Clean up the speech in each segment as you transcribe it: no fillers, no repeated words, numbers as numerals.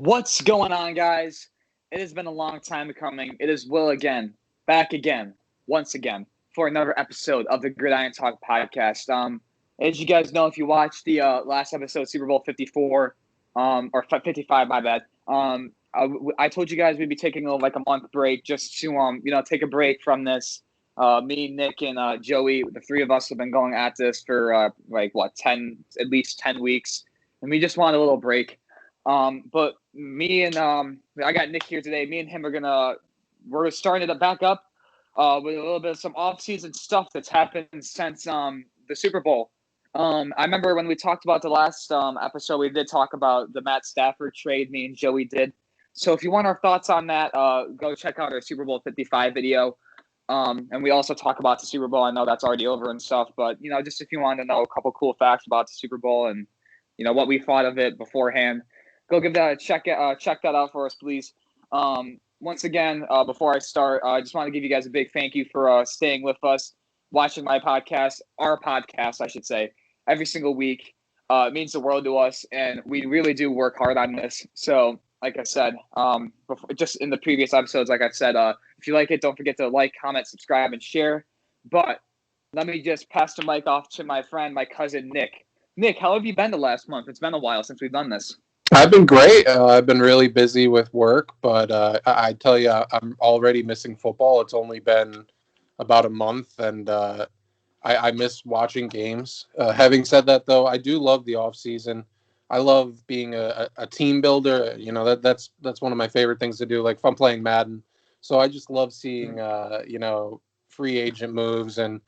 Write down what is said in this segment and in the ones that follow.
What's going on, guys? It has been a long time coming. It is Will again, back again, once again, for another episode of the Gridiron Talk Podcast. As you guys know, if you watched the last episode, Super Bowl 54, or 55, my bad. I told you guys we'd be taking a month break just to take a break from this. Me, Nick, and Joey, the three of us have been going at this for at least 10 weeks, and we just want a little break. But me and I got Nick here today. Me and him we're starting it back up with a little bit of some off-season stuff that's happened since the Super Bowl. I remember when we talked about the last episode, we did talk about the Matt Stafford trade. Me and Joey did. So if you want our thoughts on that, go check out our Super Bowl 55 video. And we also talk about the Super Bowl. I know that's already over and stuff, but just if you want to know a couple cool facts about the Super Bowl and what we thought of it beforehand, go give that a check that out for us, please. Once again, before I start, I just want to give you guys a big thank you for staying with us, watching our podcast, I should say, every single week. It means the world to us, and we really do work hard on this. So, like I said, just in the previous episodes, like I've said, if you like it, don't forget to like, comment, subscribe, and share. But let me just pass the mic off to my friend, my cousin, Nick. Nick, how have you been the last month? It's been a while since we've done this. I've been great. I've been really busy with work, but I tell you, I'm already missing football. It's only been about a month, and I miss watching games. Having said that, though, I do love the off season. I love being a team builder. That's one of my favorite things to do. Like if I'm playing Madden, so I just love seeing free agent moves and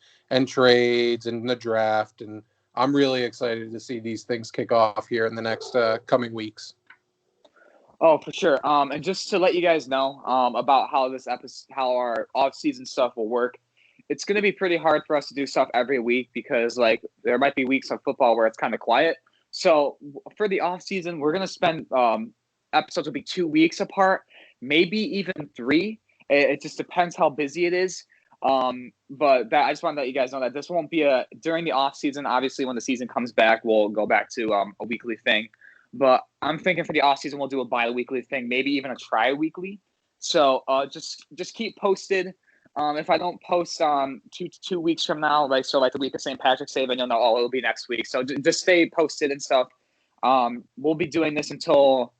trades and the draft, and I'm really excited to see these things kick off here in the next coming weeks. Oh, for sure. And just to let you guys know about how our off-season stuff will work, it's going to be pretty hard for us to do stuff every week because there might be weeks of football where it's kind of quiet. So for the off-season, we're going to spend episodes will be 2 weeks apart, maybe even 3. It just depends how busy it is. But I just want to let you guys know that this won't be during the off season. Obviously, when the season comes back, we'll go back to a weekly thing. But I'm thinking for the off season, we'll do a bi-weekly thing, maybe even a tri-weekly. So just keep posted. If I don't post 2 weeks from now, the week of St. Patrick's Day, then you'll know it'll be next week. So just stay posted and stuff. We'll be doing this until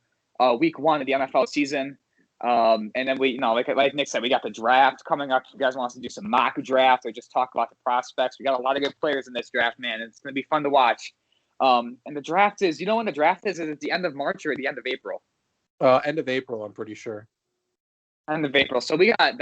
week 1 of the NFL season. And then we, like Nick said, we got the draft coming up. If you guys want us to do some mock draft or just talk about the prospects, we got a lot of good players in this draft, man. It's going to be fun to watch. And the draft is, when the draft is at the end of March or at the end of April? End of April, I'm pretty sure. End of April. So we got,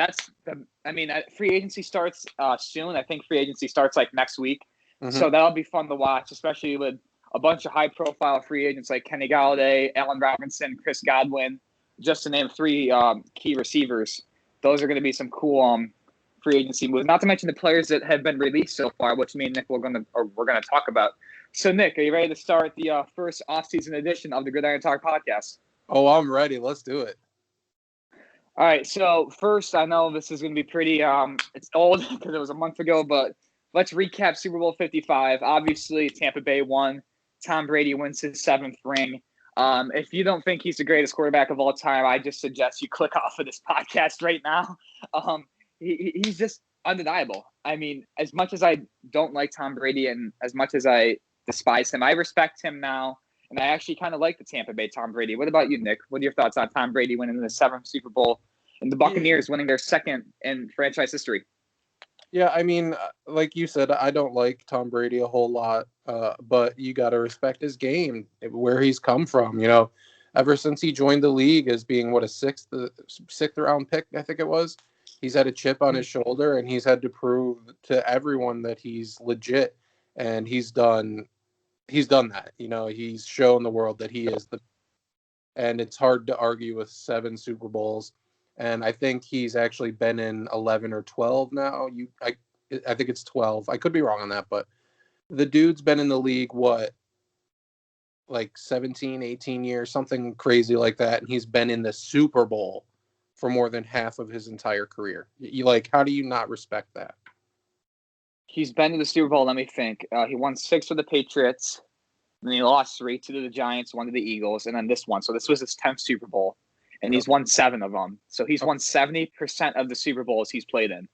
free agency starts soon. I think free agency starts next week. Mm-hmm. So that'll be fun to watch, especially with a bunch of high profile free agents like Kenny Galladay, Allen Robinson, Chris Godwin, just to name 3 key receivers. Those are going to be some cool free agency moves. Not to mention the players that have been released so far, which me and Nick we're going to talk about. So, Nick, are you ready to start the first off-season edition of the Gridiron Talk Podcast? Oh, I'm ready. Let's do it. All right. So first, I know this is going to be pretty. It's old because it was a month ago, but let's recap Super Bowl 55. Obviously, Tampa Bay won. Tom Brady wins his 7th ring. If you don't think he's the greatest quarterback of all time, I just suggest you click off of this podcast right now. He's just undeniable. I mean, as much as I don't like Tom Brady and as much as I despise him, I respect him now, and I actually kind of like the Tampa Bay Tom Brady. What about you, Nick? What are your thoughts on Tom Brady winning the 7th Super Bowl and the Buccaneers winning their 2nd in franchise history? Yeah, I mean, like you said, I don't like Tom Brady a whole lot, but you got to respect his game, where he's come from. Ever since he joined the league as being, a sixth round pick, I think it was, he's had a chip on his shoulder, and he's had to prove to everyone that he's legit, and he's done that. He's shown the world that he is and it's hard to argue with 7 Super Bowls. And I think he's actually been in 11 or 12 now. I think it's 12. I could be wrong on that, but the dude's been in the league, 17, 18 years, something crazy like that. And he's been in the Super Bowl for more than half of his entire career. How do you not respect that? He's been to the Super Bowl. Let me think. He won 6 with the Patriots. And he lost 3, 2 to the Giants, 1 to the Eagles, and then this one. So this was his 10th Super Bowl, and he's won 7 of them. So he's won 70% of the Super Bowls he's played in.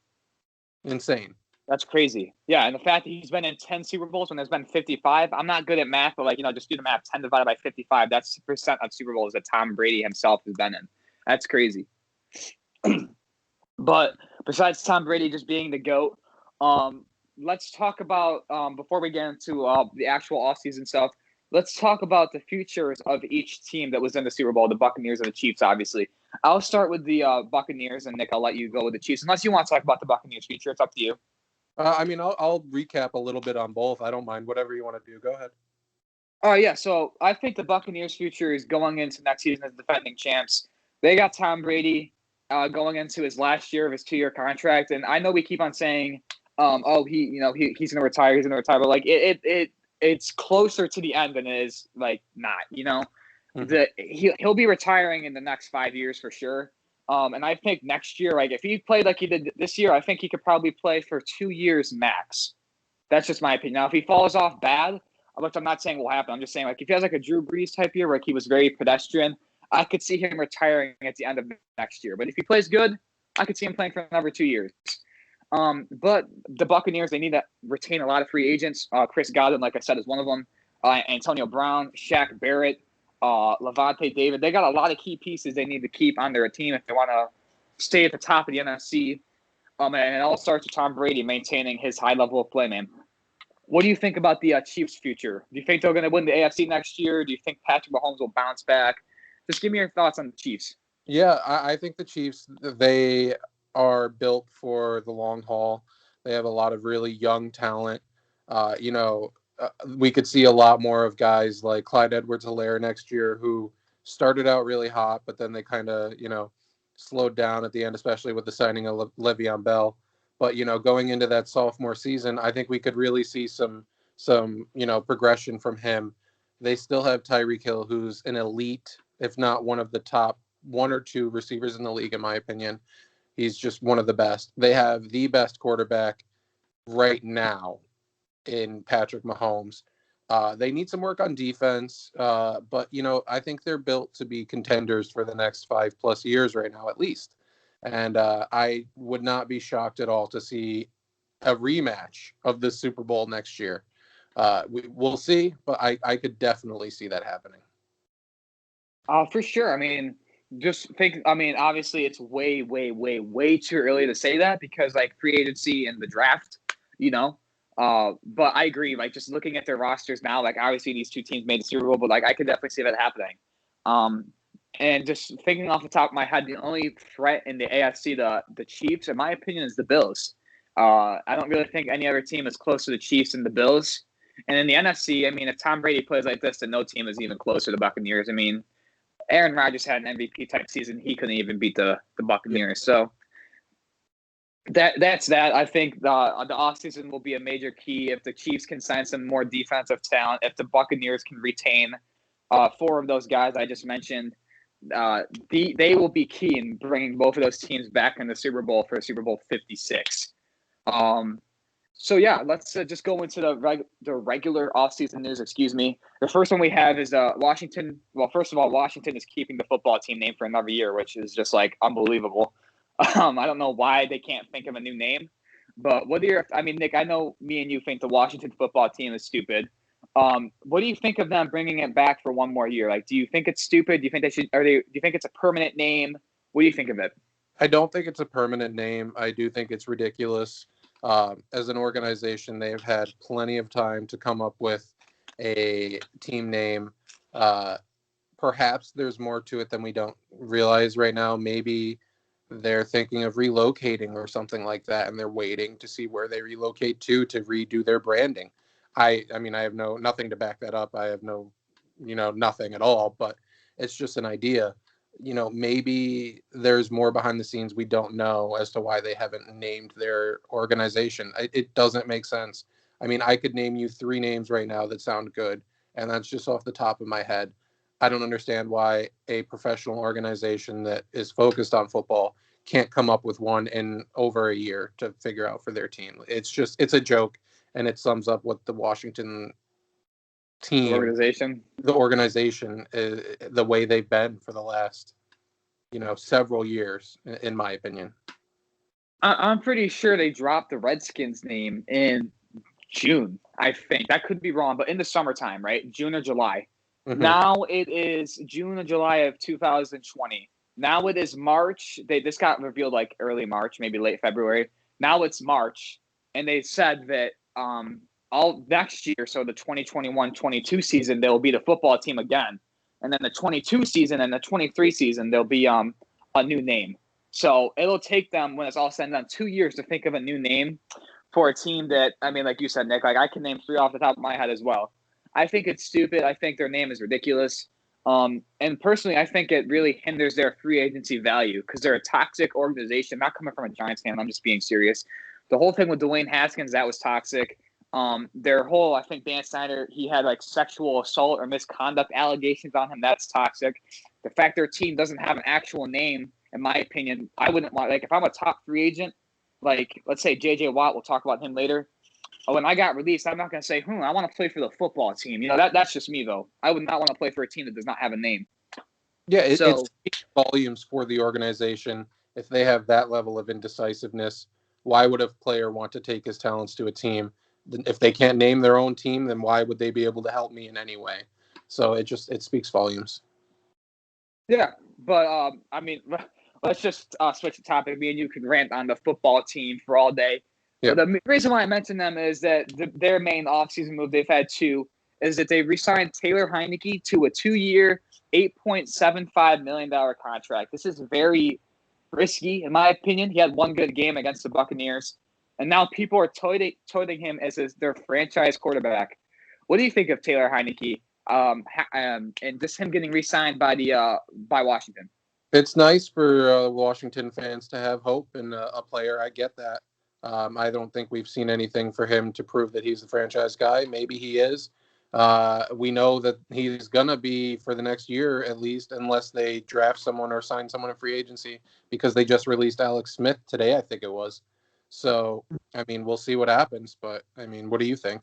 Insane. That's crazy. Yeah, and the fact that he's been in 10 Super Bowls when there's been 55, I'm not good at math, but just do the math. 10 divided by 55, that's the percent of Super Bowls that Tom Brady himself has been in. That's crazy. But besides Tom Brady just being the GOAT, let's talk about, before we get into the actual offseason stuff, let's talk about the futures of each team that was in the Super Bowl, the Buccaneers and the Chiefs, obviously. I'll start with the Buccaneers, and Nick, I'll let you go with the Chiefs. Unless you want to talk about the Buccaneers future, it's up to you. I'll recap a little bit on both. I don't mind. Whatever you want to do. Go ahead. Oh, yeah. So I think the Buccaneers' future is going into next season as defending champs. They got Tom Brady going into his last year of his 2-year contract. And I know we keep on saying, he's going to retire. He's going to retire. But, it's closer to the end than it is, not, Mm-hmm. He'll be retiring in the next 5 years for sure. And I think next year, if he played like he did this year, I think he could probably play for 2 years max. That's just my opinion. Now, if he falls off bad, which I'm not saying will happen, I'm just saying, if he has a Drew Brees type year where he was very pedestrian, I could see him retiring at the end of next year. But if he plays good, I could see him playing for another 2 years. But the Buccaneers, they need to retain a lot of free agents. Chris Godwin, like I said, is one of them. Antonio Brown, Shaq Barrett, Levante David. They got a lot of key pieces they need to keep on their team if they want to stay at the top of the NFC. And it all starts with Tom Brady maintaining his high level of play, man. What do you think about the Chiefs' future? Do you think they're going to win the AFC next year? Do you think Patrick Mahomes will bounce back? Just give me your thoughts on the Chiefs. Yeah, I think the Chiefs, they are built for the long haul. They have a lot of really young talent. We could see a lot more of guys like Clyde Edwards-Helaire next year who started out really hot, but then they kind of, slowed down at the end, especially with the signing of Le'Veon Bell. But, going into that sophomore season, I think we could really see some progression from him. They still have Tyreek Hill, who's an elite, if not one of the top 1 or 2 receivers in the league, in my opinion. He's just one of the best. They have the best quarterback right now in Patrick Mahomes. They need some work on defense, but I think they're built to be contenders for the next 5+ years right now, at least. And I would not be shocked at all to see a rematch of the Super Bowl next year. We'll see, but I could definitely see that happening. For sure. Obviously it's way, way, way, way too early to say that because free agency and the draft, but I agree. Just looking at their rosters now, obviously these 2 teams made the Super Bowl, but I could definitely see that happening. And just thinking off the top of my head, the only threat in the AFC, the Chiefs, in my opinion, is the Bills. I don't really think any other team is close to the Chiefs and the Bills. And in the NFC, if Tom Brady plays like this, then no team is even closer to the Buccaneers. Aaron Rodgers had an MVP type season. He couldn't even beat the Buccaneers. So that's that. I think the offseason will be a major key if the Chiefs can sign some more defensive talent, if the Buccaneers can retain 4 of those guys I just mentioned. They will be key in bringing both of those teams back in the Super Bowl for Super Bowl 56. So yeah, let's just go into the regular offseason news. Excuse me. The first one we have is Washington. Well, first of all, Washington is keeping the football team name for another year, which is just unbelievable. I don't know why they can't think of a new name, but Nick, I know me and you think the Washington football team is stupid. What do you think of them bringing it back for 1 more year? Do you think it's stupid? Do you think they should? Do you think it's a permanent name? What do you think of it? I don't think it's a permanent name. I do think it's ridiculous. As an organization, they've had plenty of time to come up with a team name. Perhaps there's more to it than we don't realize right now. Maybe they're thinking of relocating or something like that, and they're waiting to see where they relocate to redo their branding. I have nothing to back that up. I have nothing at all, but it's just an idea. Maybe there's more behind the scenes we don't know as to why they haven't named their organization. It doesn't make sense. I could name you 3 names right now that sound good, and that's just off the top of my head. I don't understand why a professional organization that is focused on football can't come up with one in over a year to figure out for their team. It's a joke, and it sums up what the Washington team, the organization, the way they've been for the last, several years, in my opinion. I'm pretty sure they dropped the Redskins name in June, I think. That could be wrong, but in the summertime, right? June or July. Mm-hmm. Now it is June or July of 2020. Now it is March. This got revealed like early March, maybe late February. Now it's March, and they said that all next year, so the 2021-22 season, they will be the football team again. And then the 22 season and the 23 season, there'll be a new name. So it'll take them, when it's all said and done, 2 years to think of a new name for a team that, I mean, like you said, Nick, like I can name 3 off the top of my head as well. I think it's stupid. I think their name is ridiculous. And personally, I think it really hinders their free agency value because they're a toxic organization. Not coming from a Giants fan, I'm just being serious. The whole thing with Dwayne Haskins, that was toxic. Their whole, I think Dan Snyder, he had like sexual assault or misconduct allegations on him. That's toxic. The fact their team doesn't have an actual name, in my opinion, I wouldn't want, like if I'm a top free agent, like let's say J.J. Watt, we'll talk about him later. When I got released, I'm not going to say, I want to play for the football team. That's just me, though. I would not want to play for a team that does not have a name. Yeah, it speaks volumes for the organization. If they have that level of indecisiveness, why would a player want to take his talents to a team? If they can't name their own team, then why would they be able to help me in any way? So it speaks volumes. Yeah, but, I mean, let's just switch the topic. Me and you can rant on the football team for all day. Yeah. The reason why I mentioned them is that their main offseason move, they've had 2, is that they re-signed Taylor Heinicke to a 2-year, $8.75 million contract. This is very risky, in my opinion. He had 1 good game against the Buccaneers, and now people are toting him as their franchise quarterback. What do you think of Taylor Heinicke and just him getting re-signed by Washington? It's nice for Washington fans to have hope in a player. I get that. I don't think we've seen anything for him to prove that he's the franchise guy. Maybe he is. We know that he's going to be for the next year at least, unless they draft someone or sign someone in free agency, because they just released Alex Smith today, I think it was. So, I mean, we'll see what happens. But, I mean, what do you think?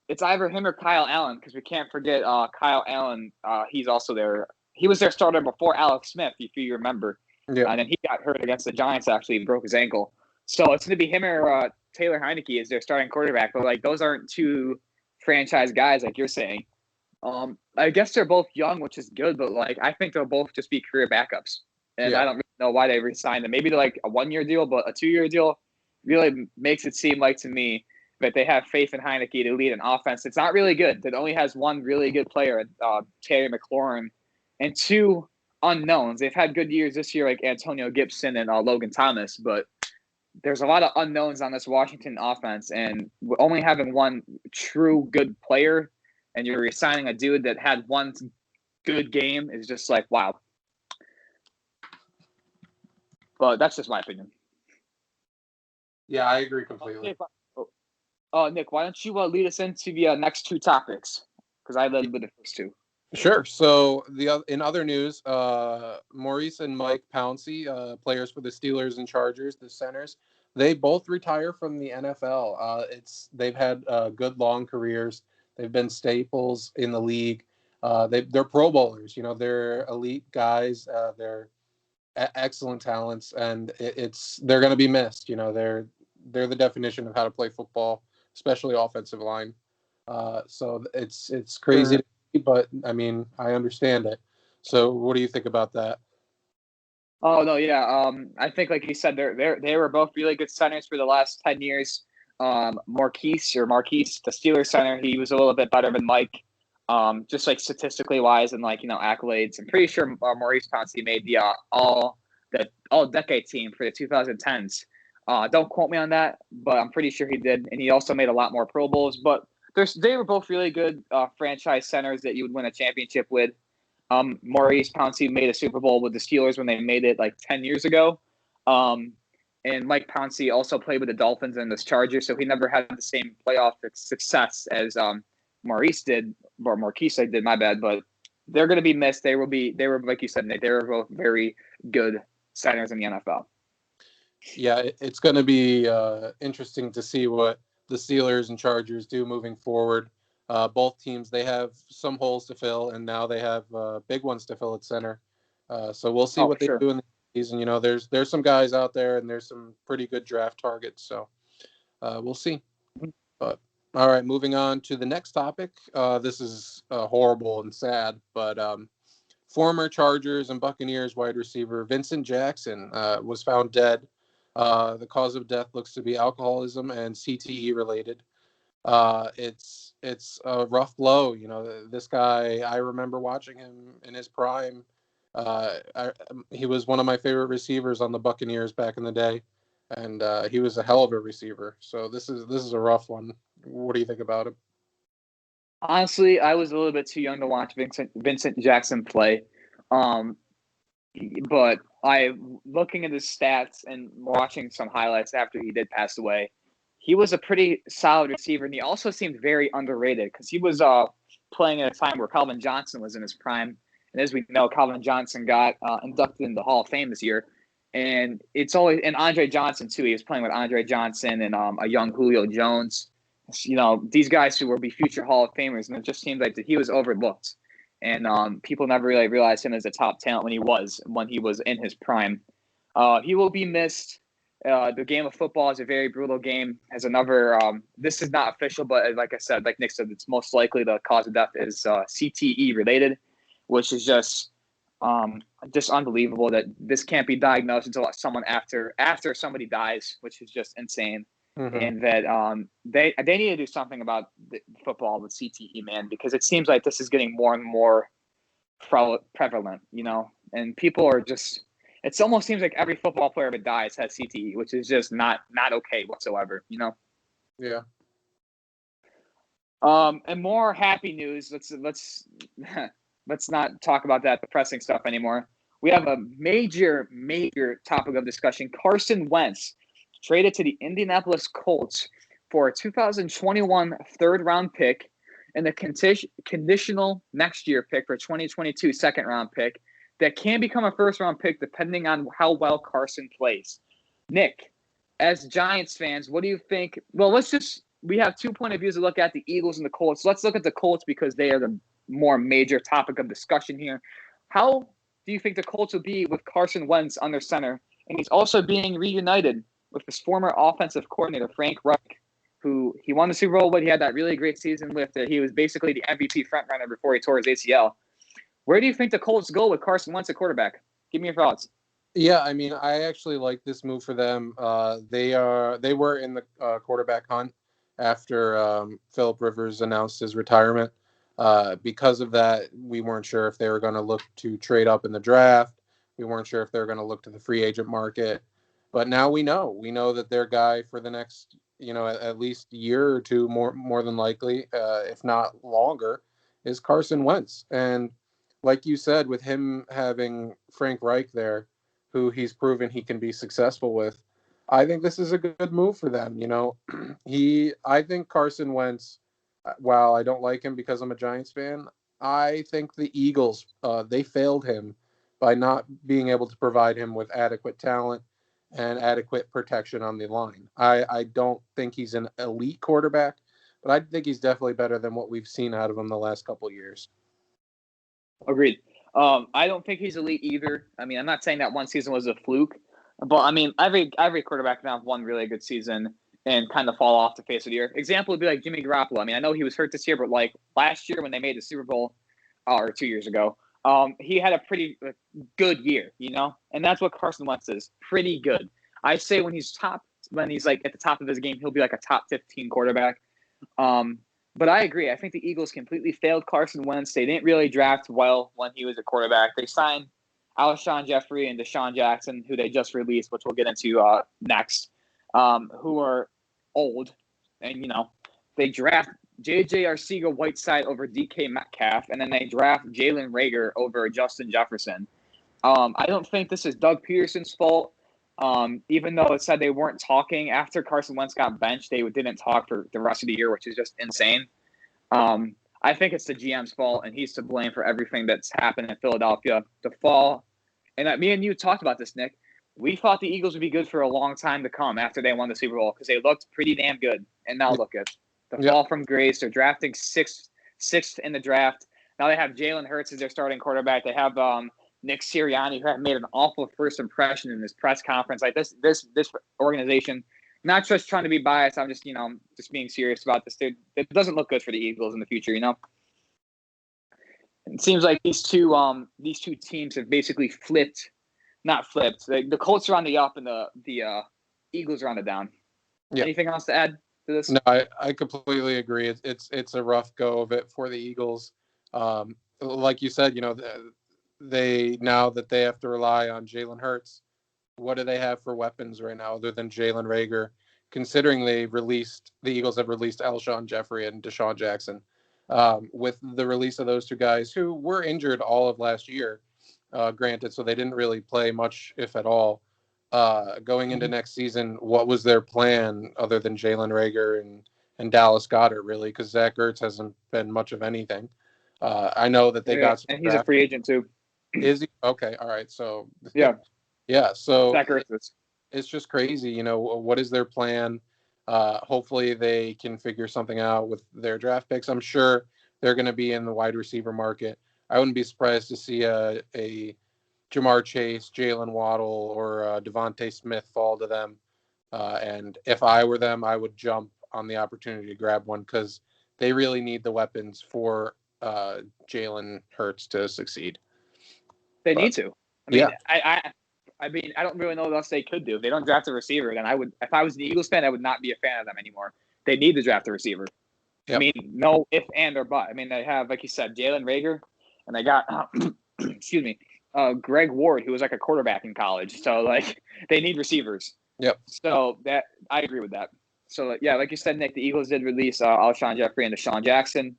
It's either him or Kyle Allen, because we can't forget Kyle Allen. He's also there. He was their starter before Alex Smith, if you remember. Yeah. And then he got hurt against the Giants, actually. He broke his ankle. So it's going to be him or Taylor Heinicke as their starting quarterback. But, like, those aren't 2 franchise guys like you're saying. I guess they're both young, which is good. But, like, I think they'll both just be career backups. And I don't really know why they re-signed them. Maybe they're, like, a 1-year deal, but a 2-year deal really makes it seem like to me that they have faith in Heinicke to lead an offense. It's not really good. It only has 1 really good player, Terry McLaurin, and 2 unknowns. They've had good years this year, like Antonio Gibson and Logan Thomas, but there's a lot of unknowns on this Washington offense, and only having 1 true good player, and you're resigning a dude that had 1 good game is just like, wow. But that's just my opinion. Yeah, I agree completely. Nick, why don't you lead us into the next 2 topics? Because I led with the first 2. Sure. So in other news, Maurice and Mike Pouncey, players for the Steelers and Chargers, the centers, they both retire from the NFL. They've had good long careers. They've been staples in the league. They're Pro Bowlers. They're elite guys. They're excellent talents, and they're going to be missed. They're the definition of how to play football, especially offensive line. So it's crazy. Sure. But I mean, I understand it. So, what do you think about that? Oh no, yeah. I think, like you said, they were both really good centers for the last 10 years. Marquise, the Steelers center, he was a little bit better than Mike, just like statistically wise and like accolades. I'm pretty sure Maurice Pouncey made the all decade team for the 2010s. Don't quote me on that, but I'm pretty sure he did, and he also made a lot more Pro Bowls. But they were both really good franchise centers that you would win a championship with. Maurice Pouncey made a Super Bowl with the Steelers when they made it like 10 years ago. And Mike Pouncey also played with the Dolphins and the Chargers, so he never had the same playoff success as Maurice did, or Marquise did, my bad. But they're going to be missed. They were, like you said, Nate, they were both very good centers in the NFL. Yeah, it's going to be interesting to see what the Steelers and Chargers do moving forward. Both teams, they have some holes to fill, and now they have big ones to fill at center. So we'll see what they Sure. do in the season. There's some guys out there, and there's some pretty good draft targets. So we'll see. But all right, moving on to the next topic. This is horrible and sad, but former Chargers and Buccaneers wide receiver Vincent Jackson was found dead. The cause of death looks to be alcoholism and CTE related. It's a rough blow. This guy, I remember watching him in his prime. He was one of my favorite receivers on the Buccaneers back in the day, and he was a hell of a receiver. So this is a rough one. What do you think about him? Honestly, I was a little bit too young to watch Vincent Jackson play. But looking at his stats and watching some highlights after he did pass away, he was a pretty solid receiver, and he also seemed very underrated because he was playing at a time where Calvin Johnson was in his prime. And as we know, Calvin Johnson got inducted into the Hall of Fame this year. And Andre Johnson, too. He was playing with Andre Johnson and a young Julio Jones. These guys who will be future Hall of Famers, and it just seemed like that he was overlooked. And people never really realized him as a top talent when he was in his prime. He will be missed. The game of football is a very brutal game. As another, this is not official, but like I said, like Nick said, it's most likely the cause of death is CTE related, which is just unbelievable that this can't be diagnosed until someone after somebody dies, which is just insane. Mm-hmm. And that they need to do something about the football with CTE, man, because it seems like this is getting more and more prevalent, and people are just. It almost seems like every football player that dies has CTE, which is just not okay whatsoever, Yeah. And more happy news. Let's not talk about that depressing stuff anymore. We have a major topic of discussion. Carson Wentz traded to the Indianapolis Colts for a 2021 third-round pick and a conditional next year pick for 2022 second-round pick that can become a first-round pick depending on how well Carson plays. Nick, as Giants fans, what do you think? Well, we have 2 point of views to look at, the Eagles and the Colts. Let's look at the Colts because they are the more major topic of discussion here. How do you think the Colts will be with Carson Wentz under center? And he's also being reunited with his former offensive coordinator, Frank Reich, who he won the Super Bowl, but he had that really great season with it. He was basically the MVP frontrunner before he tore his ACL. Where do you think the Colts go with Carson Wentz at quarterback? Give me your thoughts. Yeah, I mean, I actually like this move for them. They were in the quarterback hunt after Phillip Rivers announced his retirement. Because of that, we weren't sure if they were going to look to trade up in the draft. We weren't sure if they were going to look to the free agent market. But now we know. We know that their guy for the next, at least year or two, more than likely, if not longer, is Carson Wentz. And like you said, with him having Frank Reich there, who he's proven he can be successful with, I think this is a good move for them. I think Carson Wentz, while I don't like him because I'm a Giants fan, I think the Eagles, they failed him by not being able to provide him with adequate talent and adequate protection on the line. I don't think he's an elite quarterback, but I think he's definitely better than what we've seen out of him the last couple of years. Agreed. I don't think he's elite either. I mean, I'm not saying that one season was a fluke, but I mean, every quarterback can have one really good season and kind of fall off the face of the earth. Example would be like Jimmy Garoppolo. I mean, I know he was hurt this year, but like last year when they made the Super Bowl, or 2 years ago, he had a pretty good year, and that's what Carson Wentz is, pretty good. I say when he's like at the top of his game, he'll be like a top 15 quarterback. But I agree. I think the Eagles completely failed Carson Wentz. They didn't really draft well when he was a quarterback. They signed Alshon Jeffrey and Deshaun Jackson, who they just released, which we'll get into next, who are old. And, they draft J.J. Arcega-Whiteside over DK Metcalf, and then they draft Jalen Reagor over Justin Jefferson. I don't think this is Doug Peterson's fault. Even though it said they weren't talking after Carson Wentz got benched, they didn't talk for the rest of the year, which is just insane. I think it's the GM's fault, and he's to blame for everything that's happened in Philadelphia. The fall, and me and you talked about this, Nick. We thought the Eagles would be good for a long time to come after they won the Super Bowl because they looked pretty damn good, and now look good. The fall from grace. They're drafting sixth in the draft. Now they have Jalen Hurts as their starting quarterback. They have Nick Sirianni, who made an awful first impression in this press conference. Like this organization, not just trying to be biased. I'm just just being serious about this. It doesn't look good for the Eagles in the future. It seems like these two teams have basically not flipped. The Colts are on the up and the Eagles are on the down. Yeah. Anything else to add to this? No, I completely agree. It's a rough go of it for the Eagles. Like you said, now that they have to rely on Jalen Hurts, what do they have for weapons right now other than Jalen Reagor? Considering the Eagles have released Alshon Jeffrey and Deshaun Jackson, with the release of those two guys who were injured all of last year, granted, so they didn't really play much, if at all. Going into next season, what was their plan other than Jalen Reagor and Dallas Goedert, really? Because Zach Ertz hasn't been much of anything. I know that they got some and he's a free agent too. Is he? Okay, all right. So yeah. So Zach Ertz. It's just crazy. What is their plan? Hopefully they can figure something out with their draft picks. I'm sure they're going to be in the wide receiver market. I wouldn't be surprised to see a Jamar Chase, Jalen Waddle, or Devontae Smith fall to them. And if I were them, I would jump on the opportunity to grab one because they really need the weapons for Jalen Hurts to succeed. They need to. I mean, I don't really know what else they could do. If they don't draft a receiver, then I would. If I was an Eagles fan, I would not be a fan of them anymore. They need to draft a receiver. Yep. I mean, no if, and, or but. I mean, they have, like you said, Jalen Reagor, and they got, excuse me, Greg Ward, who was like a quarterback in college. So, they need receivers. Yep. So, I agree with that. So, like you said, Nick, the Eagles did release Alshon Jeffrey and Deshaun Jackson.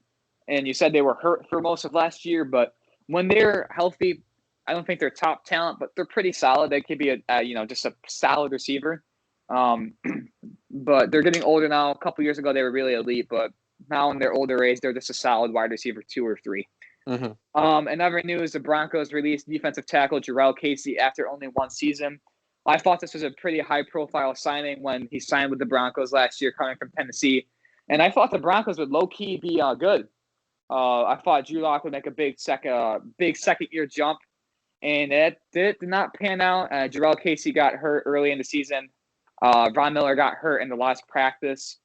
And you said they were hurt for most of last year, but when they're healthy, I don't think they're top talent, but they're pretty solid. They could be just a solid receiver. But they're getting older now. A couple years ago, they were really elite, but now in their older age, they're just a solid wide receiver 2 or 3. Mm-hmm. In other news, the Broncos released defensive tackle Jarrell Casey after only one season. I thought this was a pretty high-profile signing when he signed with the Broncos last year, coming from Tennessee. And I thought the Broncos would low-key be good. I thought Drew Lock would make a big second-year jump. And it did not pan out. Jarrell Casey got hurt early in the season. Von Miller got hurt in the last practice.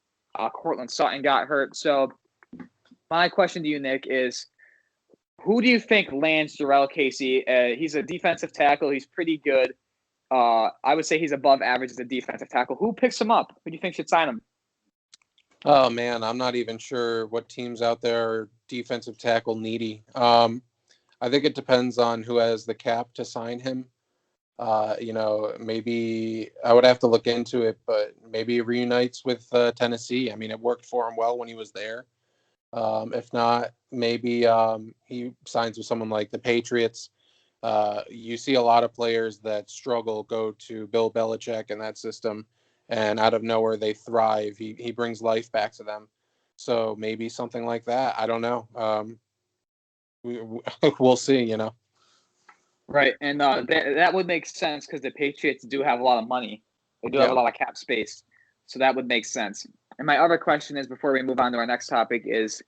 Cortland Sutton got hurt. So my question to you, Nick, is who do you think lands Jarrell Casey? He's a defensive tackle. He's pretty good. I would say he's above average as a defensive tackle. Who picks him up? Who do you think should sign him? Oh, man, I'm not even sure what teams out there are defensive tackle needy. I think it depends on who has the cap to sign him. Maybe I would have to look into it, but maybe he reunites with Tennessee. I mean, it worked for him well when he was there. If not, maybe he signs with someone like the Patriots. You see a lot of players that struggle go to Bill Belichick and that system, and out of nowhere they thrive. He brings life back to them. So maybe something like that. I don't know. We'll see, Right, and that would make sense because the Patriots do have a lot of money. They do have a lot of cap space, so that would make sense. And my other question is, before we move on to our next topic, is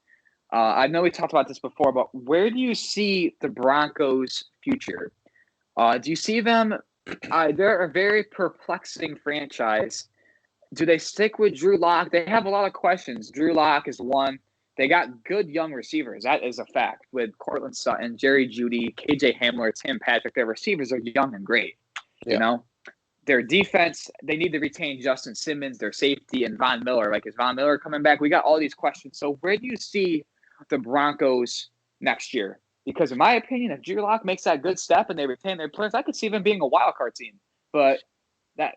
I know we talked about this before, but where do you see the Broncos' future? Do you see them? They're a very perplexing franchise. Do they stick with Drew Lock? They have a lot of questions. Drew Lock is one. They got good young receivers. That is a fact. With Cortland Sutton, Jerry Jeudy, KJ Hamler, Tim Patrick, their receivers are young and great. Yeah. Their defense, they need to retain Justin Simmons, their safety, and Von Miller. Is Von Miller coming back? We got all these questions. So where do you see the Broncos next year? Because in my opinion, if Drew Lock makes that good step and they retain their players, I could see them being a wild card team. But what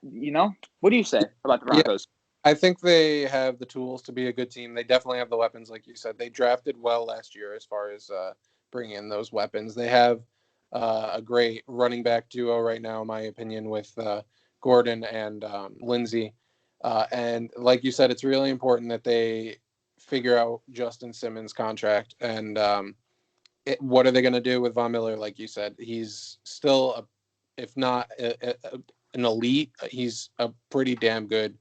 do you say about the Broncos? Yeah. I think they have the tools to be a good team. They definitely have the weapons, like you said. They drafted well last year as far as bringing in those weapons. They have a great running back duo right now, in my opinion, with Gordon and Lindsey. And like you said, it's really important that they figure out Justin Simmons' contract. And what are they going to do with Von Miller? Like you said, he's still, if not an elite, he's a pretty damn good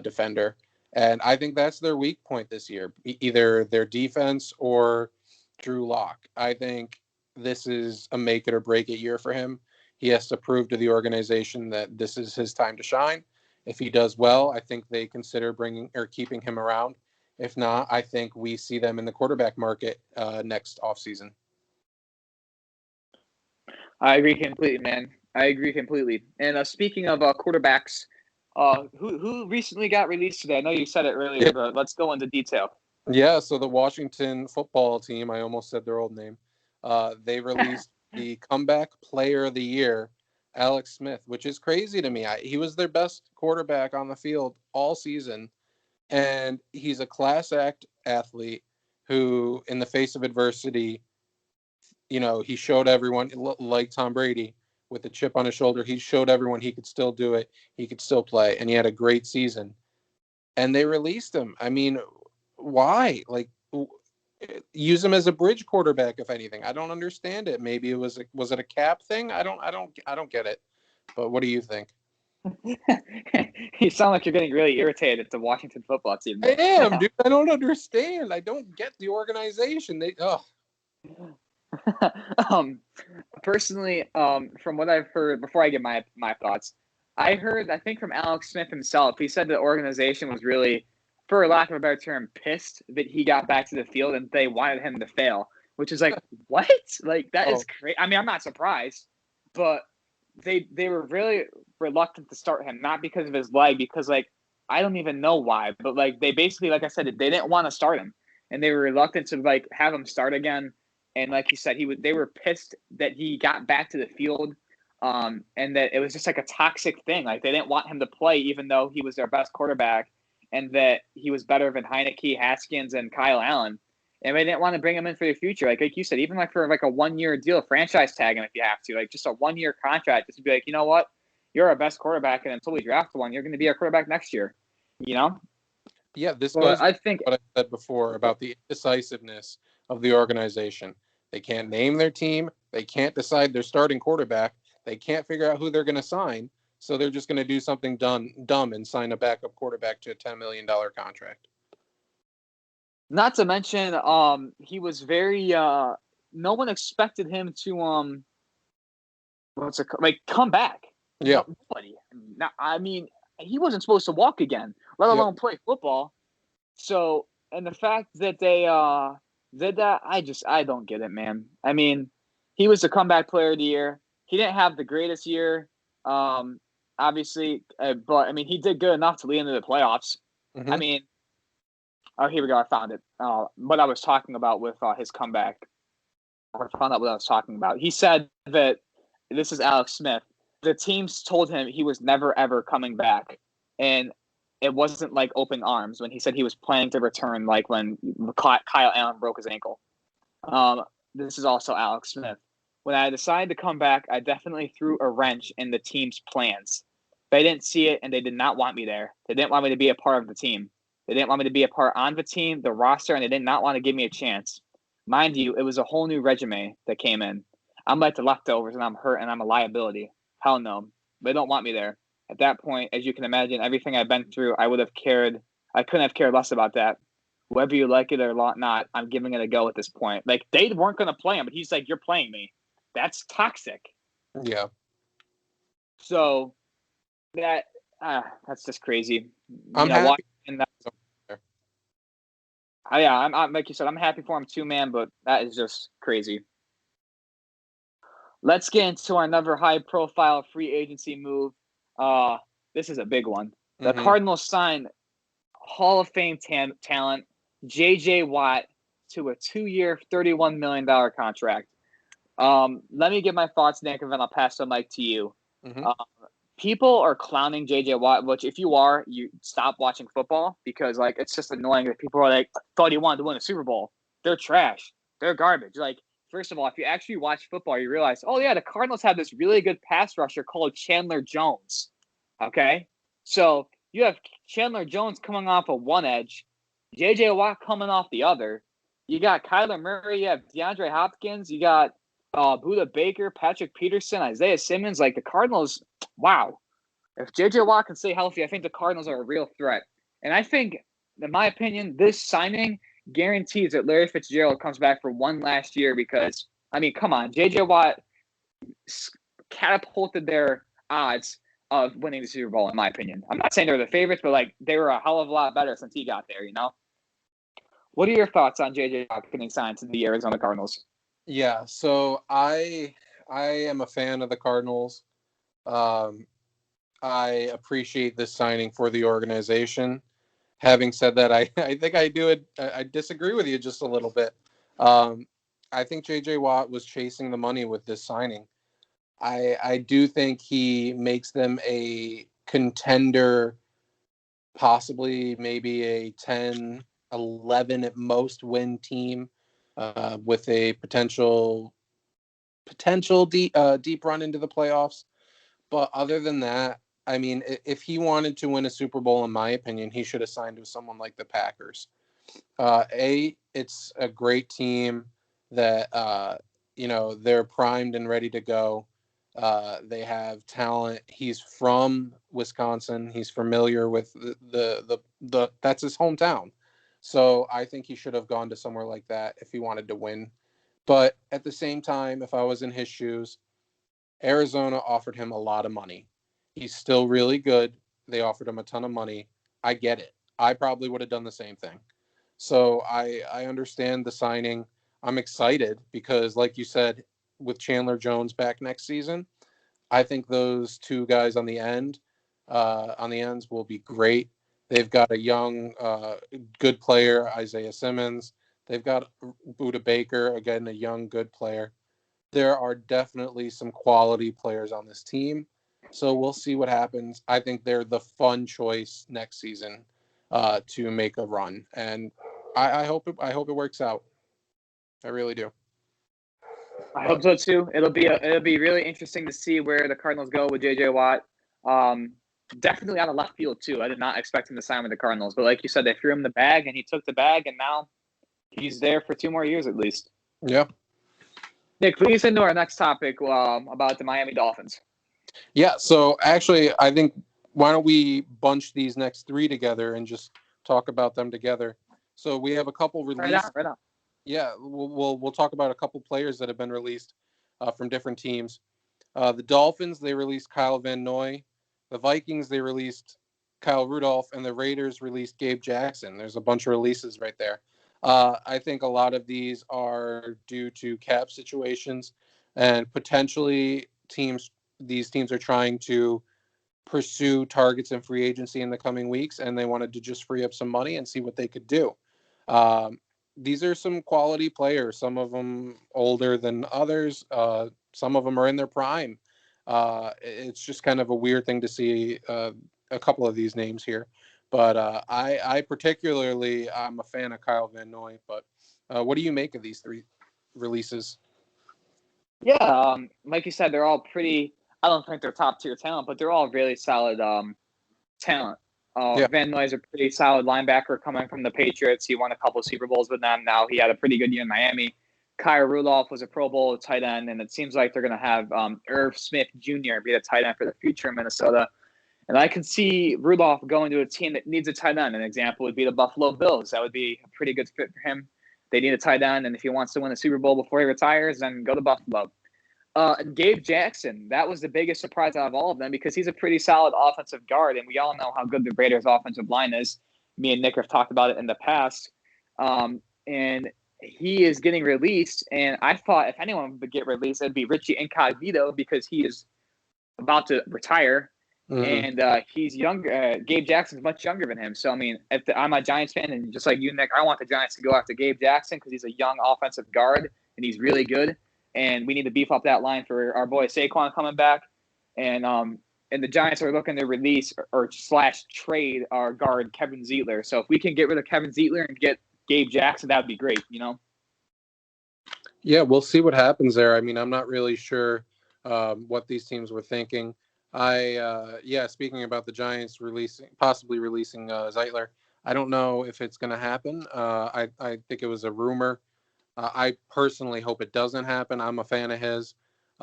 defender. And I think that's their weak point this year, either their defense or Drew Lock. I think this is a make it or break it year for him. He has to prove to the organization that this is his time to shine. If he does well, I think they consider bringing or keeping him around. If not, I think we see them in the quarterback market next offseason. I agree completely, man. I agree completely. And speaking of quarterbacks, who recently got released today? I know you said it earlier, but let's go into detail. Yeah, so the Washington football team, I almost said their old name, they released the comeback player of the year, Alex Smith, which is crazy to me. He was their best quarterback on the field all season, and he's a class act athlete who, in the face of adversity, he showed everyone, like Tom Brady, with the chip on his shoulder, he showed everyone he could still do it, he could still play, and he had a great season. And they released him. I mean, why? Like, use him as a bridge quarterback, if anything. I don't understand it. Maybe was it a cap thing? I don't get it. But what do you think? You sound like you're getting really irritated at the Washington football team. I am, dude. I don't understand. I don't get the organization. Personally, from what I've heard, before I get my thoughts, I think from Alex Smith himself, he said the organization was really, for lack of a better term, pissed that he got back to the field and they wanted him to fail, which is like, what? Like, that is crazy. I mean, I'm not surprised, but they were really reluctant to start him, not because of his leg, because, like, I don't even know why, but, like, they basically, like I said, they didn't want to start him, and they were reluctant to, like, have him start again. And like you said, they were pissed that he got back to the field, and that it was just like a toxic thing. Like, they didn't want him to play, even though he was their best quarterback, and that he was better than Heineke, Haskins, and Kyle Allen. And they didn't want to bring him in for the future. Like you said, even like for like a 1-year deal, franchise tag him if you have to, like just a 1-year contract, just to be like, you know what, you're our best quarterback, and until we draft one, you're going to be our quarterback next year. Yeah, this goes. I think what I said before about the indecisiveness of the organization. They can't name their team. They can't decide their starting quarterback. They can't figure out who they're going to sign. So they're just going to do something dumb and sign a backup quarterback to a $10 million contract. Not to mention, he was very. No one expected him to come back. Yeah. Nobody. I mean, he wasn't supposed to walk again, let alone play football. So, and the fact that they did that, I don't get it, man. I mean, he was the comeback player of the year. He didn't have the greatest year, obviously, but I mean, he did good enough to lead into the playoffs. Mm-hmm. I mean, here we go. I found it. What I was talking about with his comeback. I found out what I was talking about. He said that this is Alex Smith. The teams told him he was never ever coming back, and it wasn't like open arms when he said he was planning to return, like when Kyle Allen broke his ankle. This is also Alex Smith. When I decided to come back, I definitely threw a wrench in the team's plans. They didn't see it, and they did not want me there. They didn't want me to be a part of the team. They didn't want me to be a part on the team, the roster, and they did not want to give me a chance. Mind you, it was a whole new resume that came in. I'm like the leftovers, and I'm hurt, and I'm a liability. Hell no. They don't want me there. At that point, as you can imagine, everything I've been through, I couldn't have cared less about that. Whether you like it or not, I'm giving it a go at this point. Like, they weren't going to play him, but he's like, you're playing me. That's toxic. Yeah. So, that's just crazy. I'm happy. I'm like you said, I'm happy for him too, man, but that is just crazy. Let's get into another high-profile free agency move. This is a big one. The Cardinals signed Hall of Fame talent J.J. Watt to a 2-year, $31 million contract. Let me give my thoughts, Nick, and then I'll pass the mic to you. People are clowning J.J. Watt, which if you are, you stop watching football because, like, it's just annoying that people are like, thought he wanted to win a Super Bowl. They're trash. They're garbage. Like, first of all, if you actually watch football, you realize, oh, yeah, the Cardinals have this really good pass rusher called Chandler Jones. Okay? So you have Chandler Jones coming off of one edge, J.J. Watt coming off the other. You got Kyler Murray. You have DeAndre Hopkins. You got Budda Baker, Patrick Peterson, Isaiah Simmons. Like, the Cardinals, wow. If J.J. Watt can stay healthy, I think the Cardinals are a real threat. And I think, in my opinion, this signing guarantees that Larry Fitzgerald comes back for one last year because, I mean, come on, J.J. Watt catapulted their odds of winning the Super Bowl, in my opinion. I'm not saying they're the favorites, but, like, they were a hell of a lot better since he got there, you know? What are your thoughts on J.J. Watt getting signed to the Arizona Cardinals? Yeah, so I am a fan of the Cardinals. I appreciate this signing for the organization. Having said that, I think I disagree with you just a little bit. I think J.J. Watt was chasing the money with this signing. I do think he makes them a contender, possibly maybe a 10, 11 at most win team with a potential deep run into the playoffs. But other than that, I mean, if he wanted to win a Super Bowl, in my opinion, he should have signed with someone like the Packers. It's a great team that, they're primed and ready to go. They have talent. He's from Wisconsin. He's familiar with the that's his hometown. So I think he should have gone to somewhere like that if he wanted to win. But at the same time, if I was in his shoes, Arizona offered him a lot of money. He's still really good. They offered him a ton of money. I get it. I probably would have done the same thing. So I understand the signing. I'm excited because, like you said, with Chandler Jones back next season, I think those two guys on the ends will be great. They've got a young, good player, Isaiah Simmons. They've got Budda Baker, again, a young, good player. There are definitely some quality players on this team. So we'll see what happens. I think they're the fun choice next season to make a run. And I hope it works out. I really do. I hope so too. It'll be really interesting to see where the Cardinals go with J.J. Watt. Definitely out of left field too. I did not expect him to sign with the Cardinals, but like you said, they threw him the bag and he took the bag, and now he's there for 2 more years at least. Yeah. Nick, please into our next topic about the Miami Dolphins. Yeah. So actually, I think why don't we bunch these next three together and just talk about them together? So we have a couple released. Right on. Yeah, we'll talk about a couple players that have been released from different teams. The Dolphins, they released Kyle Van Noy. The Vikings, they released Kyle Rudolph, and the Raiders released Gabe Jackson. There's a bunch of releases right there. I think a lot of these are due to cap situations, and potentially these teams are trying to pursue targets in free agency in the coming weeks, and they wanted to just free up some money and see what they could do. These are some quality players, some of them older than others. Some of them are in their prime. It's just kind of a weird thing to see a couple of these names here. But I particularly, I'm a fan of Kyle Van Noy. But what do you make of these three releases? Yeah, like you said, they're all pretty. I don't think they're top tier talent, but they're all really solid talent. Yeah. Van Noy's a pretty solid linebacker coming from the Patriots. He won a couple of Super Bowls with them. Now he had a pretty good year in Miami. Kyle Rudolph was a Pro Bowl tight end, and it seems like they're going to have Irv Smith Jr. be the tight end for the future in Minnesota. And I can see Rudolph going to a team that needs a tight end. An example would be the Buffalo Bills. That would be a pretty good fit for him. They need a tight end, and if he wants to win a Super Bowl before he retires, then go to Buffalo. Gabe Jackson, that was the biggest surprise out of all of them because he's a pretty solid offensive guard, and we all know how good the Raiders' offensive line is. Me and Nick have talked about it in the past. And he is getting released, and I thought if anyone would get released, it'd be Richie Incognito because he is about to retire, and he's younger. Gabe Jackson's much younger than him. So, I mean, I'm a Giants fan, and just like you, Nick, I want the Giants to go after Gabe Jackson because he's a young offensive guard, and he's really good. And we need to beef up that line for our boy Saquon coming back. And the Giants are looking to release or / trade our guard Kevin Zeitler. So if we can get rid of Kevin Zeitler and get Gabe Jackson, that would be great, you know? Yeah, we'll see what happens there. I mean, I'm not really sure what these teams were thinking. Speaking about the Giants possibly releasing Zeitler, I don't know if it's going to happen. I think it was a rumor. I personally hope it doesn't happen. I'm a fan of his.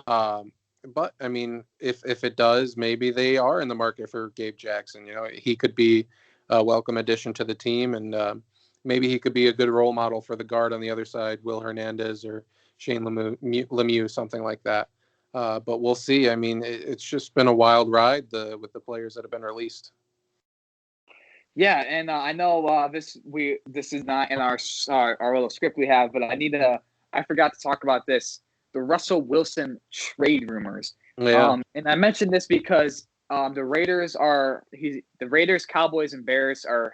But, I mean, if it does, maybe they are in the market for Gabe Jackson. You know, he could be welcome addition to the team, and maybe he could be a good role model for the guard on the other side, Will Hernandez or Shane Lemieux, something like that. But we'll see. I mean, it's just been a wild ride with the players that have been released. Yeah, and I know this is not in our little script we have, but I forgot to talk about this. The Russell Wilson trade rumors. Yeah. And I mentioned this because the Raiders, Cowboys, and Bears are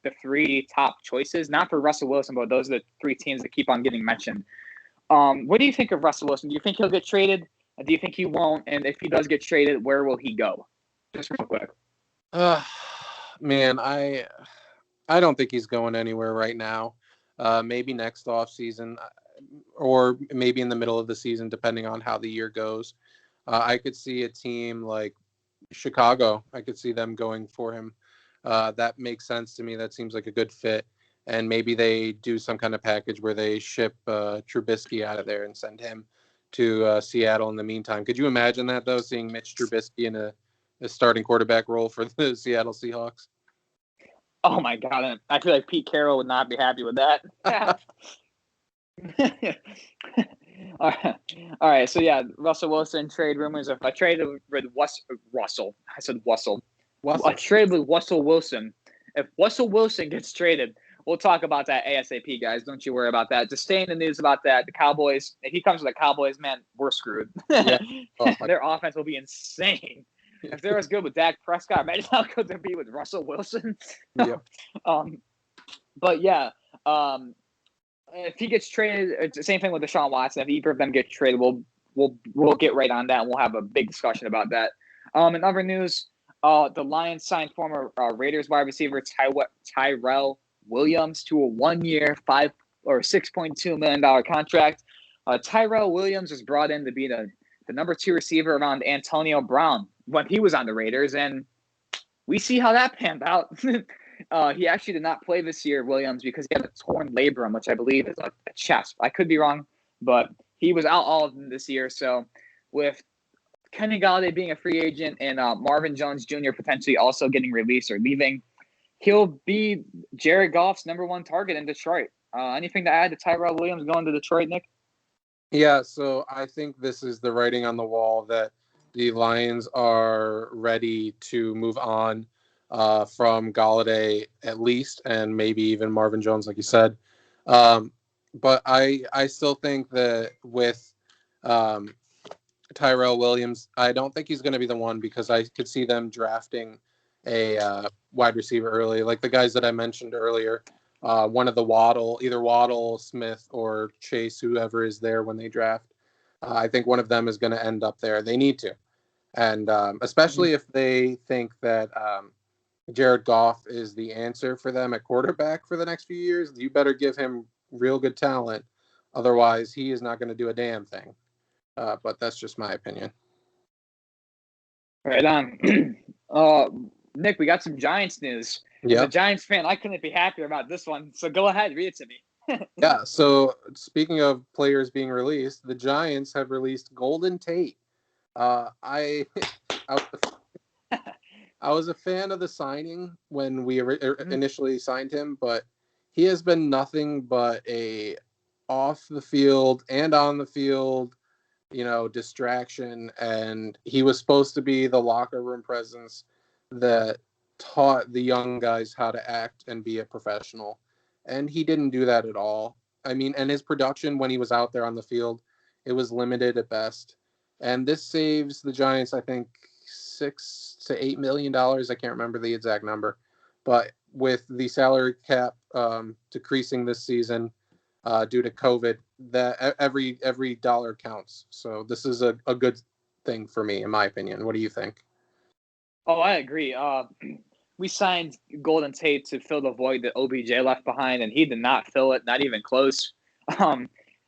the three top choices, not for Russell Wilson, but those are the three teams that keep on getting mentioned. What do you think of Russell Wilson? Do you think he'll get traded? Do you think he won't? And if he does get traded, where will he go? Just real quick. Man, I don't think he's going anywhere right now. Maybe next offseason, or maybe in the middle of the season, depending on how the year goes. I could see a team like Chicago. I could see them going for him. That makes sense to me. That seems like a good fit. And maybe they do some kind of package where they ship Trubisky out of there and send him to Seattle in the meantime. Could you imagine that, though, seeing Mitch Trubisky in a starting quarterback role for the Seattle Seahawks? Oh, my God. I feel like Pete Carroll would not be happy with that. All right. So, yeah, Russell Wilson trade rumors. If I traded with Russell. I said Wussel. I traded with Russell Wilson. If Russell Wilson gets traded, we'll talk about that ASAP, guys. Don't you worry about that. Just stay in the news about that. The Cowboys, if he comes to the Cowboys, man, we're screwed. Yeah. Their offense will be insane. If they're as good with Dak Prescott, imagine how good they'll be with Russell Wilson. Yep. But, yeah, if he gets traded, it's the same thing with Deshaun Watson. If either of them get traded, we'll get right on that, and we'll have a big discussion about that. In other news, the Lions signed former Raiders wide receiver Tyrell Williams to a 1-year, $6.2 million contract. Tyrell Williams was brought in to be the number 2 receiver around Antonio Brown when he was on the Raiders, and we see how that panned out. He actually did not play this year, Williams, because he had a torn labrum, which I believe is a chest. I could be wrong, but he was out all of them this year. So with Kenny Golladay being a free agent and Marvin Jones Jr. potentially also getting released or leaving, he'll be Jared Goff's number 1 target in Detroit. Anything to add to Tyrell Williams going to Detroit, Nick? Yeah, so I think this is the writing on the wall that the Lions are ready to move on from Golladay at least, and maybe even Marvin Jones, like you said. But I still think that with Tyrell Williams, I don't think he's going to be the one, because I could see them drafting a wide receiver early, like the guys that I mentioned earlier. One of the either Waddle, Smith, or Chase, whoever is there when they draft. I think one of them is going to end up there. They need to. And especially if they think that Jared Goff is the answer for them at quarterback for the next few years, you better give him real good talent. Otherwise, he is not going to do a damn thing. But that's just my opinion. Right on. Nick, we got some Giants news. As a Giants fan, I couldn't be happier about this one. So go ahead, read it to me. Yeah, so speaking of players being released, the Giants have released Golden Tate. I was a fan of the signing when we initially signed him, but he has been nothing but a off the field and on the field, distraction. And he was supposed to be the locker room presence that taught the young guys how to act and be a professional. And he didn't do that at all. I mean, and his production when he was out there on the field, it was limited at best. And this saves the Giants, I think, $6 to $8 million. I can't remember the exact number. But with the salary cap decreasing this season due to COVID, that every dollar counts. So this is a good thing for me, in my opinion. What do you think? Oh, I agree. We signed Golden Tate to fill the void that OBJ left behind, and he did not fill it, not even close.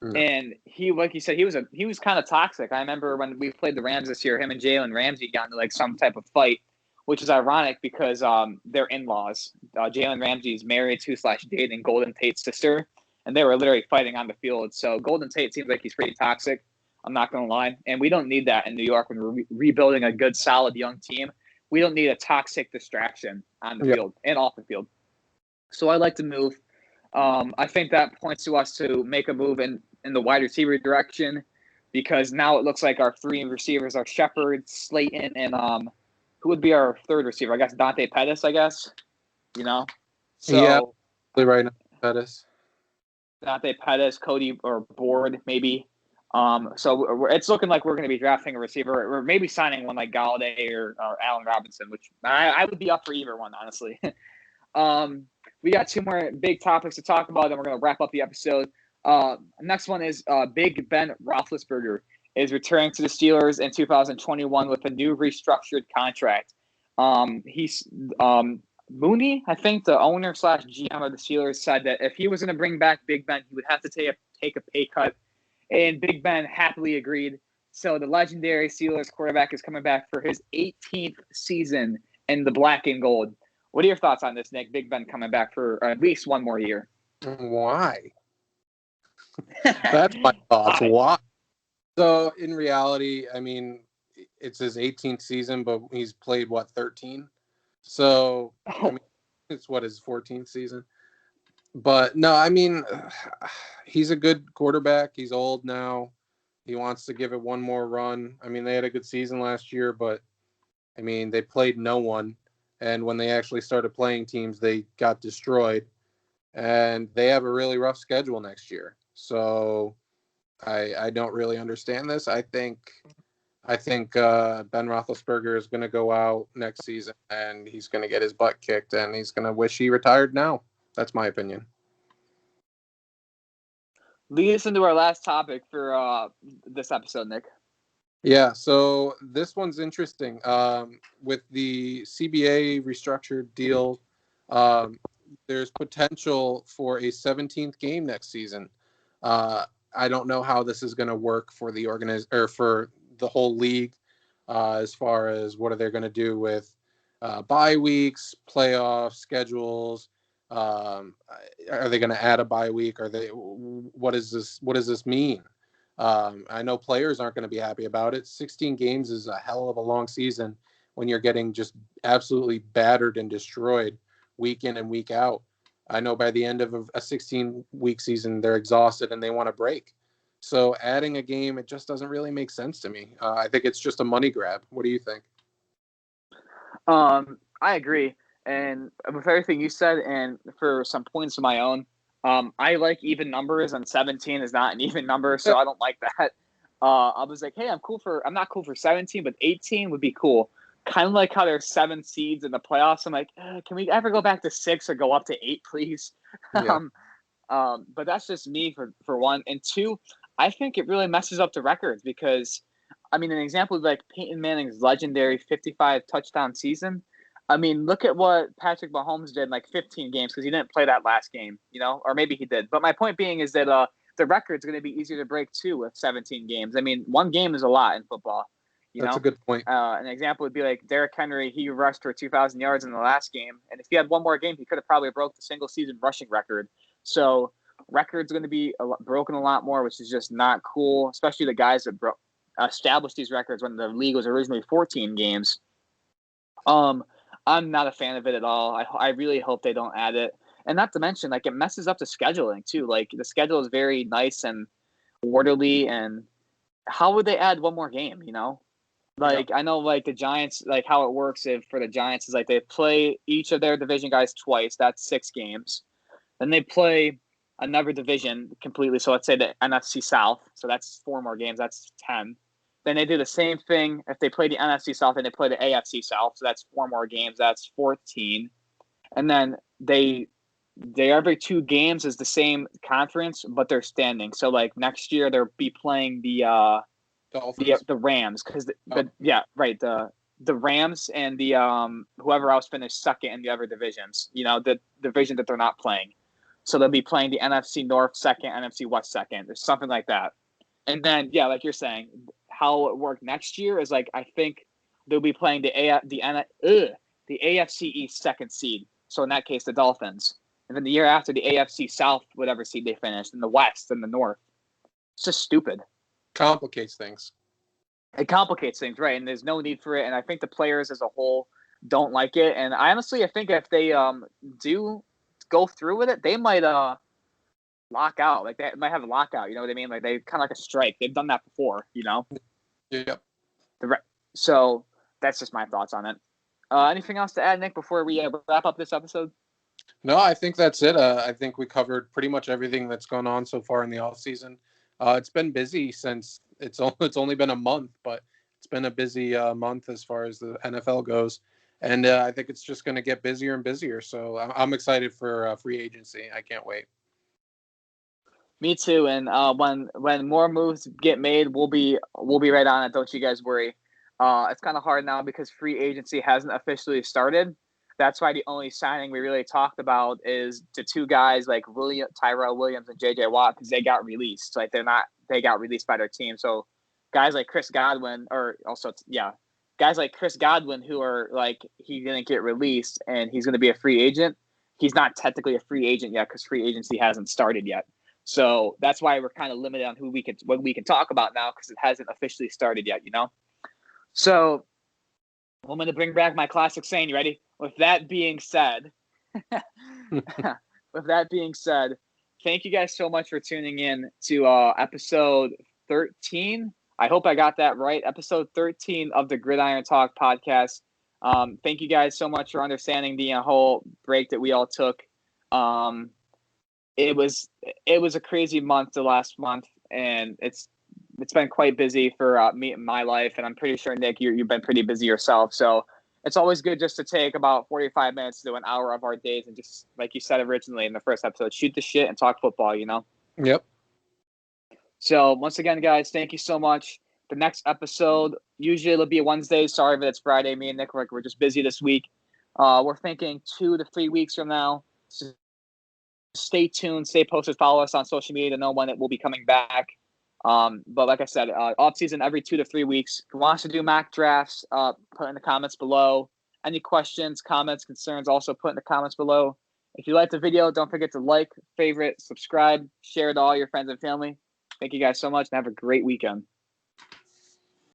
And he, like you said, he was kind of toxic. I remember when we played the Rams this year, him and Jalen Ramsey got into like some type of fight, which is ironic because they're in-laws. Jalen Ramsey's married to / dating Golden Tate's sister, and they were literally fighting on the field. So Golden Tate seems like he's pretty toxic. I'm not going to lie. And we don't need that in New York when we're rebuilding a good, solid young team. We don't need a toxic distraction on the field and off the field. So I like to move. I think that points to us to make a move in the wide receiver direction, because now it looks like our three receivers are Shepard, Slayton, and who would be our third receiver? I guess Dante Pettis, I guess. So yeah, right now, Pettis. Dante Pettis, Cody, or Board, maybe. So it's looking like we're going to be drafting a receiver, or maybe signing one like Galladay or Allen Robinson, which I would be up for either one, honestly. We got two more big topics to talk about, and we're going to wrap up the episode. Next one is Big Ben Roethlisberger is returning to the Steelers in 2021 with a new restructured contract. He's Mooney, I think the owner / GM of the Steelers, said that if he was going to bring back Big Ben, he would have to take a pay cut, and Big Ben happily agreed. So the legendary Steelers quarterback is coming back for his 18th season in the black and gold. What are your thoughts on this, Nick? Big Ben coming back for at least one more year. Why? That's my thoughts. Why? So in reality, I mean, it's his 18th season, but he's played 13. So I mean, it's his 14th season. But no, I mean, he's a good quarterback. He's old now. He wants to give it one more run. I mean, they had a good season last year, but I mean, they played no one. And when they actually started playing teams, they got destroyed. And they have a really rough schedule next year. So I don't really understand this. I think Ben Roethlisberger is going to go out next season, and he's going to get his butt kicked, and he's going to wish he retired now. That's my opinion. Lead us into our last topic for this episode, Nick. Yeah, so this one's interesting. With the CBA restructured deal, there's potential for a 17th game next season. I don't know how this is going to work for the for the whole league, as far as what are they going to do with bye weeks, playoff schedules. Are they going to add a bye week? What does this mean? I know players aren't going to be happy about it. 16 games is a hell of a long season when you're getting just absolutely battered and destroyed week in and week out. I know by the end of a 16-week season, they're exhausted and they want to break. So adding a game, it just doesn't really make sense to me. I think it's just a money grab. What do you think? I agree. And with everything you said, and for some points of my own, I like even numbers, and 17 is not an even number, so I don't like that. I was like, hey, I'm not cool for 17, but 18 would be cool. Kind of like how there's 7 seeds in the playoffs. I'm like, can we ever go back to 6 or go up to 8, please? Yeah. But that's just me for one. And two, I think it really messes up the records because, I mean, an example of like Peyton Manning's legendary 55 touchdown season. I mean, look at what Patrick Mahomes did in like 15 games because he didn't play that last game, or maybe he did. But my point being is that the record's going to be easier to break too with 17 games. I mean, one game is a lot in football. That's a good point. An example would be like Derrick Henry. He rushed for 2,000 yards in the last game, and if he had one more game, he could have probably broke the single-season rushing record. So records going to be broken a lot more, which is just not cool, especially the guys that established these records when the league was originally 14 games. I'm not a fan of it at all. I really hope they don't add it. And not to mention, like, it messes up the scheduling, too. Like, the schedule is very nice and orderly, and how would they add one more game, Like, I know, like, the Giants, like, how it works for the Giants is, like, they play each of their division guys twice. That's 6 games. Then they play another division completely. So let's say the NFC South. So that's 4 more games. That's 10. Then they do the same thing if they play the NFC South and they play the AFC South. So that's 4 more games. That's 14. And then they every 2 games is the same conference, but they're standing. So, like, next year they'll be playing the Dolphins. The Rams, because the Rams and the whoever else finished second in the other divisions, the division that they're not playing. So they'll be playing the NFC North second, NFC West second, or something like that. And then, yeah, like you're saying, how it worked next year is like I think they'll be playing the AFC East second seed. So in that case, the Dolphins, and then the year after the AFC South, whatever seed they finished, and the West and the North. It's just stupid. Complicates things. It complicates things, right? And there's no need for it. And I think the players as a whole don't like it. And I think if they do go through with it, they might lock out. Like they might have a lockout. You know what I mean? Like they kind of like a strike. They've done that before. You know. Yep. So that's just my thoughts on it. Anything else to add, Nick, before we wrap up this episode? No, I think that's it. I think we covered pretty much everything that's gone on so far in the offseason. It's been busy since it's only been a month, but it's been a busy month as far as the NFL goes. And I think it's just going to get busier and busier. So I'm excited for free agency. I can't wait. Me too. And when more moves get made, we'll be right on it. Don't you guys worry. It's kind of hard now because free agency hasn't officially started. That's why the only signing we really talked about is the two guys like Tyrell Williams and J.J. Watt, because they got released. Like they got released by their team. So guys like Chris Godwin, guys like Chris Godwin, who are like, he didn't get released and he's going to be a free agent. He's not technically a free agent yet because free agency hasn't started yet. So that's why we're kind of limited on what we can talk about now, because it hasn't officially started yet, you know? So I'm going to bring back my classic saying. You ready? With that being said, thank you guys so much for tuning in to episode 13. I hope I got that right. Episode 13 of the Gridiron Talk Podcast. Thank you guys so much for understanding the whole break that we all took. It was a crazy month, the last month, and it's been quite busy for me in my life, and I'm pretty sure, Nick, you've been pretty busy yourself. So it's always good just to take about 45 minutes to an hour of our days and just, like you said originally in the first episode, shoot the shit and talk football, you know? Yep. So once again, guys, thank you so much. The next episode, usually it'll be a Wednesday. Sorry if it's Friday. Me and Nick, we're just busy this week. We're thinking 2 to 3 weeks from now. So stay tuned, stay posted, follow us on social media to know when it will be coming back. But like I said, off season every 2 to 3 weeks. If you want us to do mock drafts, put in the comments below. Any questions, comments, concerns, also put in the comments below. If you liked the video, don't forget to like, favorite, subscribe, share it to all your friends and family. Thank you guys so much and have a great weekend.